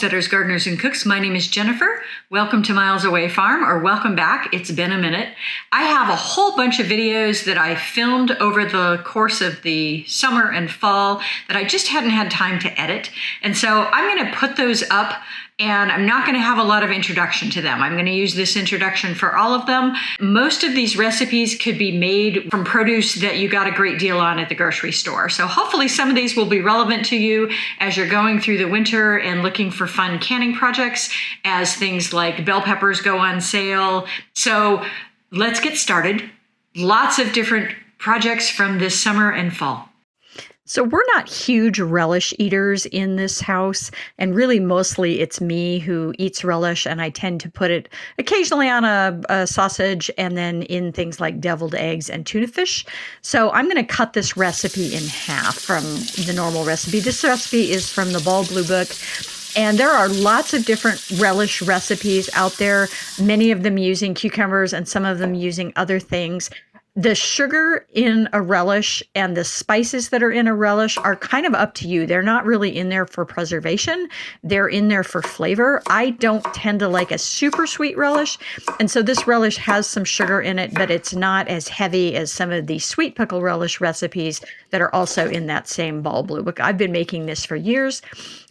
homesteaders, gardeners, and cooks. My name is Jennifer. Welcome to Miles Away Farm, or welcome back. It's been a minute. I have a whole bunch of videos that I filmed over the course of the summer and fall that I just hadn't had time to edit. And so I'm going to put those up, and I'm not going to have a lot of introduction to them. I'm going to use this introduction for all of them. Most of these recipes could be made from produce that you got a great deal on at the grocery store. So hopefully some of these will be relevant to you as you're going through the winter and looking for fun canning projects as things like bell peppers go on sale. So let's get started. Lots of different projects from this summer and fall. So we're not huge relish eaters in this house, and really mostly it's me who eats relish, and I tend to put it occasionally on a sausage and then in things like deviled eggs and tuna fish. So I'm going to cut this recipe in half from the normal recipe. This recipe is from the Ball Blue Book. And there are lots of different relish recipes out there, many of them using cucumbers and some of them using other things. The sugar in a relish and the spices that are in a relish are kind of up to you. They're not really in there for preservation. They're in there for flavor. I don't tend to like a super sweet relish. And so this relish has some sugar in it, but it's not as heavy as some of the sweet pickle relish recipes that are also in that same Ball Blue Book. I've been making this for years.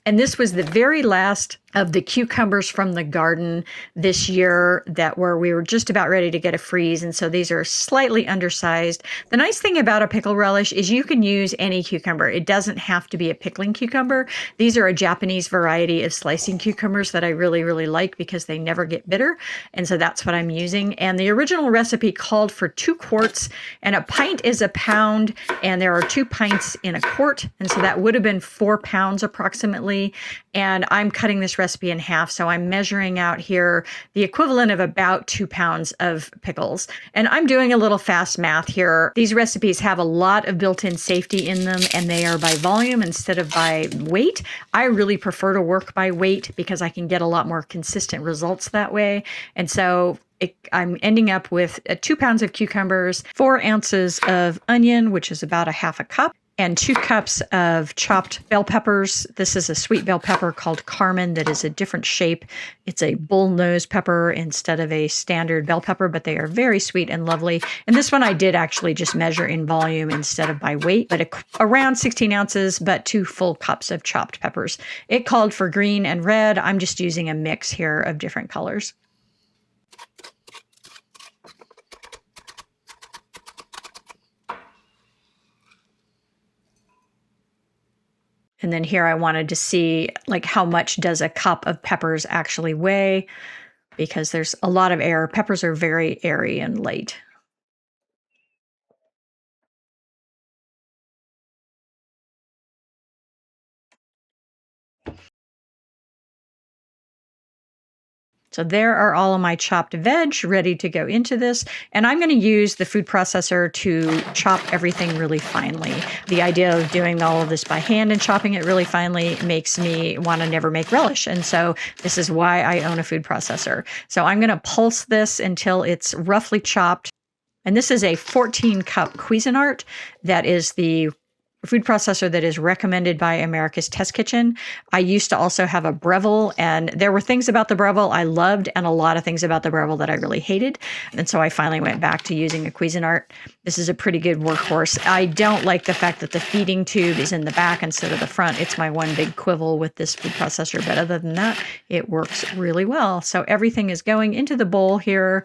And this was the very last of the cucumbers from the garden this year we were just about ready to get a freeze. And so these are slightly undersized. The nice thing about a pickle relish is you can use any cucumber. It doesn't have to be a pickling cucumber. These are a Japanese variety of slicing cucumbers that I really, really like because they never get bitter. And so that's what I'm using. And the original recipe called for 2 quarts, and a pint is a pound, and there are 2 pints in a quart. And so that would have been 4 pounds approximately. And I'm cutting this recipe in half. So I'm measuring out here the equivalent of about 2 pounds of pickles. And I'm doing a little fast math here. These recipes have a lot of built-in safety in them, and they are by volume instead of by weight. I really prefer to work by weight because I can get a lot more consistent results that way. And so I'm ending up with 2 pounds of cucumbers, 4 ounces of onion, which is about a half a cup, and 2 cups of chopped bell peppers. This is a sweet bell pepper called Carmen that is a different shape. It's a bull-nosed pepper instead of a standard bell pepper, but they are very sweet and lovely. And this one I did actually just measure in volume instead of by weight, but around 16 ounces, but 2 full cups of chopped peppers. It called for green and red. I'm just using a mix here of different colors. And then here I wanted to see like how much does a cup of peppers actually weigh, because there's a lot of air. Peppers are very airy and light. So there are all of my chopped veg ready to go into this. And I'm going to use the food processor to chop everything really finely. The idea of doing all of this by hand and chopping it really finely makes me want to never make relish. And so this is why I own a food processor. So I'm going to pulse this until it's roughly chopped. And this is a 14-cup Cuisinart. That is the food processor that is recommended by America's Test Kitchen. I used to also have a Breville, and there were things about the Breville I loved and a lot of things about the Breville that I really hated. And so I finally went back to using a Cuisinart. This is a pretty good workhorse. I don't like the fact that the feeding tube is in the back instead of the front. It's my one big quibble with this food processor, but other than that, it works really well. So everything is going into the bowl here.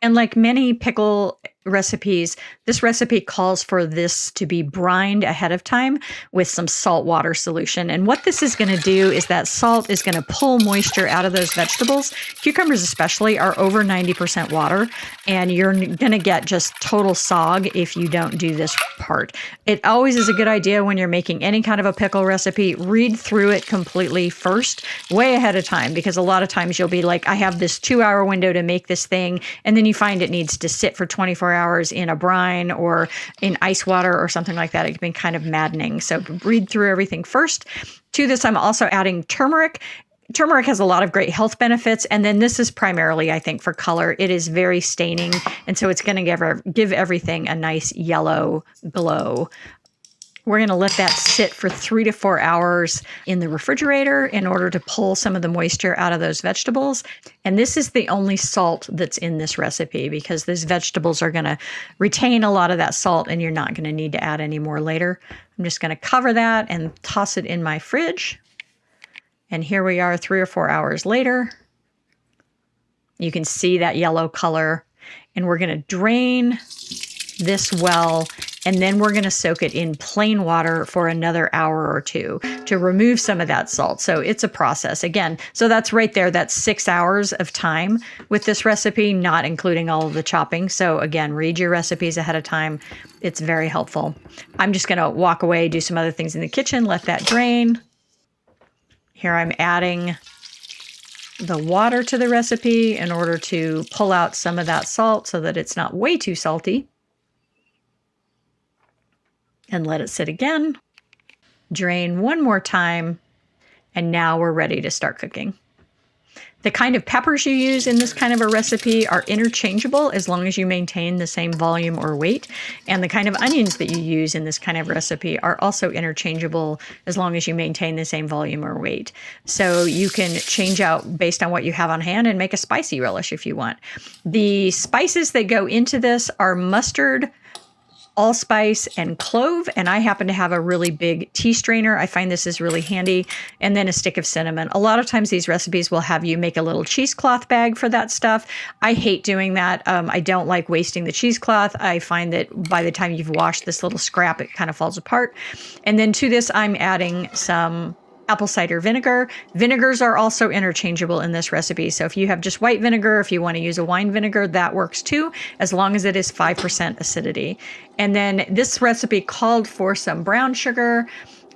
And like many pickle recipes, this recipe calls for this to be brined ahead of time with some salt water solution. And what this is going to do is that salt is going to pull moisture out of those vegetables. Cucumbers especially are over 90% water, and you're going to get just total sog if you don't do this part. It always is a good idea when you're making any kind of a pickle recipe, read through it completely first, way ahead of time, because a lot of times you'll be like, I have this 2-hour window to make this thing, and then you find it needs to sit for 24 hours in a brine or in ice water or something like that. It can be kind of maddening. So read through everything first. To this, I'm also adding turmeric. Turmeric has a lot of great health benefits. And then this is primarily, I think, for color. It is very staining. And so it's going to give everything a nice yellow glow. We're going to let that sit for 3 to 4 hours in the refrigerator in order to pull some of the moisture out of those vegetables. And this is the only salt that's in this recipe because those vegetables are going to retain a lot of that salt and you're not going to need to add any more later. I'm just going to cover that and toss it in my fridge. And here we are 3 or 4 hours later. You can see that yellow color. And we're going to drain this well, and then we're going to soak it in plain water for another hour or 2 to remove some of that salt. So it's a process again. So that's right there. That's 6 hours of time with this recipe, not including all of the chopping. So again, read your recipes ahead of time. It's very helpful. I'm just going to walk away, do some other things in the kitchen, let that drain. Here I'm adding the water to the recipe in order to pull out some of that salt so that it's not way too salty. And let it sit again. Drain one more time. And now we're ready to start cooking. The kind of peppers you use in this kind of a recipe are interchangeable as long as you maintain the same volume or weight. And the kind of onions that you use in this kind of recipe are also interchangeable as long as you maintain the same volume or weight. So you can change out based on what you have on hand and make a spicy relish if you want. The spices that go into this are mustard, allspice, and clove, and I happen to have a really big tea strainer. I find this is really handy, and then a stick of cinnamon. A lot of times these recipes will have you make a little cheesecloth bag for that stuff. I hate doing that. I don't like wasting the cheesecloth. I find that by the time you've washed this little scrap, it kind of falls apart. And then to this, I'm adding some apple cider vinegar. Vinegars are also interchangeable in this recipe. So if you have just white vinegar, if you want to use a wine vinegar, that works too, as long as it is 5% acidity. And then this recipe called for some brown sugar.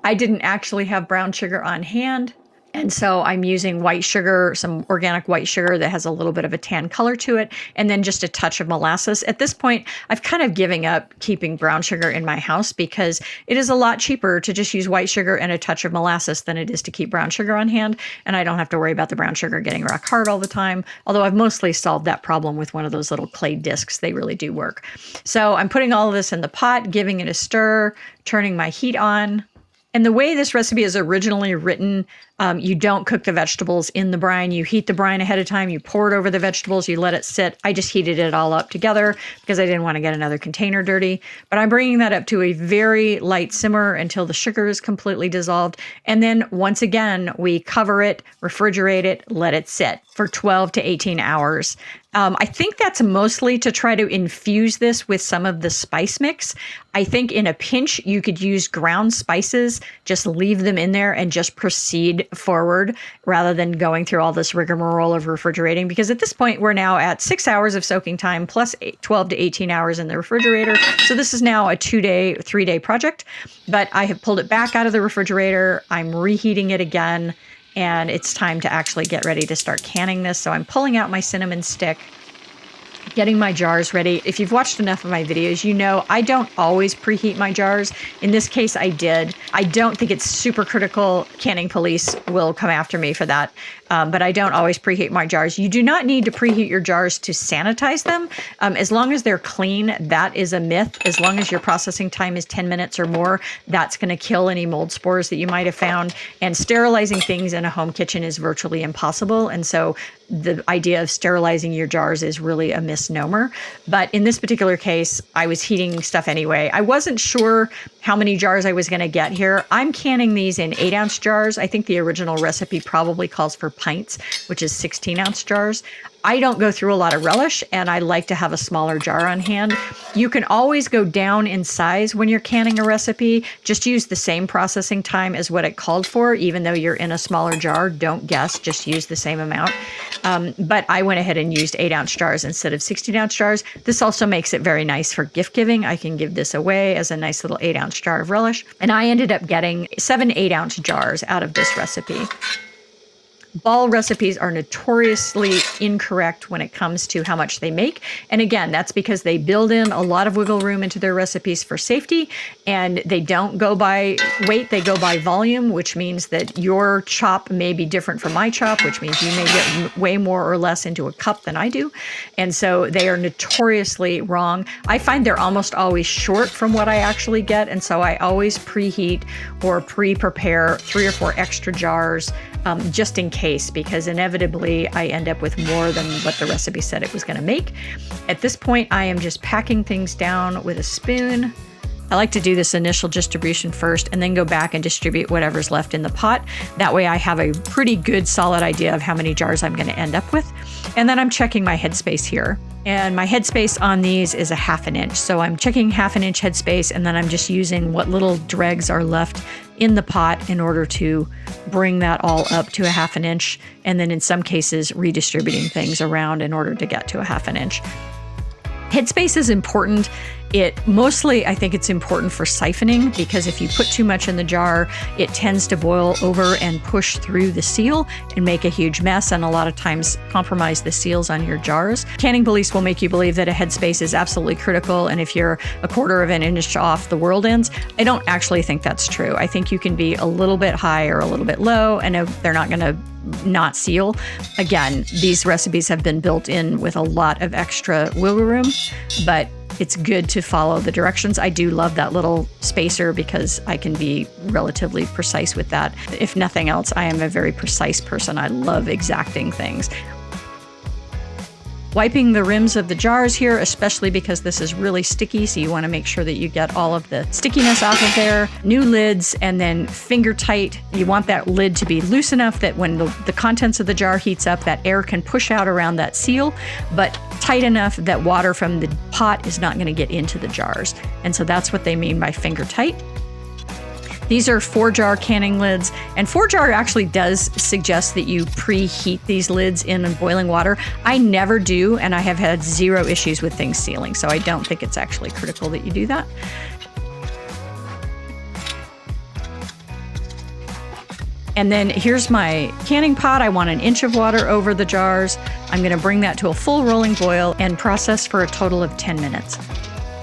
I didn't actually have brown sugar on hand. And so I'm using white sugar, some organic white sugar that has a little bit of a tan color to it, and then just a touch of molasses. At this point, I've kind of given up keeping brown sugar in my house because it is a lot cheaper to just use white sugar and a touch of molasses than it is to keep brown sugar on hand. And I don't have to worry about the brown sugar getting rock hard all the time, although I've mostly solved that problem with one of those little clay discs. They really do work. So I'm putting all of this in the pot, giving it a stir, turning my heat on. And the way this recipe is originally written, you don't cook the vegetables in the brine. You heat the brine ahead of time. You pour it over the vegetables. You let it sit. I just heated it all up together because I didn't want to get another container dirty. But I'm bringing that up to a very light simmer until the sugar is completely dissolved. And then once again, we cover it, refrigerate it, let it sit for 12 to 18 hours. I think that's mostly to try to infuse this with some of the spice mix. I think in a pinch, you could use ground spices, just leave them in there and just proceed forward rather than going through all this rigmarole of refrigerating. Because at this point, we're now at 6 hours of soaking time plus 12 to 18 hours in the refrigerator. So this is now a 2-day, 3-day project, but I have pulled it back out of the refrigerator. I'm reheating it again. And it's time to actually get ready to start canning this. So I'm pulling out my cinnamon stick, getting my jars ready. If you've watched enough of my videos, you know I don't always preheat my jars. In this case, I did. I don't think it's super critical. Canning police will come after me for that. But I don't always preheat my jars. You do not need to preheat your jars to sanitize them. As long as they're clean, that is a myth. As long as your processing time is 10 minutes or more, that's going to kill any mold spores that you might have found. And sterilizing things in a home kitchen is virtually impossible. And so the idea of sterilizing your jars is really a misnomer. But in this particular case, I was heating stuff anyway. I wasn't sure how many jars I was going to get here. I'm canning these in 8-ounce jars. I think the original recipe probably calls for pints, which is 16-ounce jars. I don't go through a lot of relish, and I like to have a smaller jar on hand. You can always go down in size when you're canning a recipe. Just use the same processing time as what it called for, even though you're in a smaller jar. Don't guess, just use the same amount. But I went ahead and used 8-ounce jars instead of 16-ounce jars. This also makes it very nice for gift giving. I can give this away as a nice little 8-ounce jar of relish. And I ended up getting 7 8-ounce jars out of this recipe. Ball recipes are notoriously incorrect when it comes to how much they make. And again, that's because they build in a lot of wiggle room into their recipes for safety, and they don't go by weight, they go by volume, which means that your chop may be different from my chop, which means you may get way more or less into a cup than I do. And so they are notoriously wrong. I find they're almost always short from what I actually get, and so I always preheat or pre-prepare 3 or 4 extra jars just in case, because inevitably I end up with more than what the recipe said it was going to make. At this point, I am just packing things down with a spoon. I like to do this initial distribution first and then go back and distribute whatever's left in the pot. That way I have a pretty good solid idea of how many jars I'm going to end up with. And then I'm checking my headspace here. And my headspace on these is a 1/2 inch. So I'm checking 1/2 inch headspace, and then I'm just using what little dregs are left in the pot in order to bring that all up to a 1/2 inch. And then in some cases, redistributing things around in order to get to a 1/2 inch. Headspace is important. I think it's important for siphoning, because if you put too much in the jar, it tends to boil over and push through the seal and make a huge mess, and a lot of times compromise the seals on your jars. Canning police will make you believe that a headspace is absolutely critical, and if you're a 1/4 of an inch off, the world ends. I don't actually think that's true. I think you can be a little bit high or a little bit low, and they're not going to not seal. Again, these recipes have been built in with a lot of extra wiggle room, but it's good to follow the directions. I do love that little spacer because I can be relatively precise with that. If nothing else, I am a very precise person. I love exacting things. Wiping the rims of the jars here, especially because this is really sticky, so you want to make sure that you get all of the stickiness off of there. New lids, and then finger tight. You want that lid to be loose enough that when the contents of the jar heats up, that air can push out around that seal, but tight enough that water from the pot is not going to get into the jars. And so that's what they mean by finger tight. These are 4-jar canning lids, and 4-jar actually does suggest that you preheat these lids in boiling water. I never do, and I have had 0 issues with things sealing, so I don't think it's actually critical that you do that. And then here's my canning pot. I want 1 inch of water over the jars. I'm going to bring that to a full rolling boil and process for a total of 10 minutes.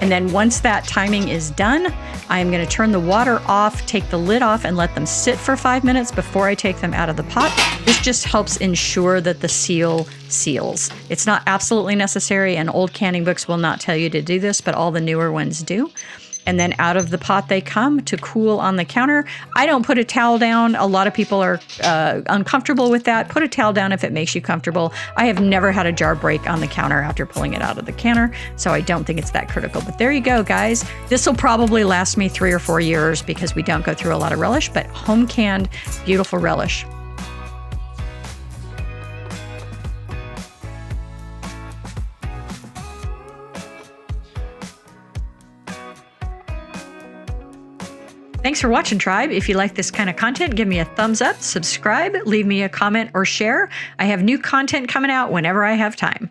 And then once that timing is done, I'm going to turn the water off, take the lid off, and let them sit for 5 minutes before I take them out of the pot. This just helps ensure that the seal seals. It's not absolutely necessary, and old canning books will not tell you to do this, but all the newer ones do. And then out of the pot they come to cool on the counter. I don't put a towel down. A lot of people are uncomfortable with that. Put a towel down if it makes you comfortable. I have never had a jar break on the counter after pulling it out of the canner, so I don't think it's that critical. But there you go, guys. This will probably last me 3 or 4 years because we don't go through a lot of relish, but home canned, beautiful relish. Thanks for watching, Tribe. If you like this kind of content, give me a thumbs up, subscribe, leave me a comment or share. I have new content coming out whenever I have time.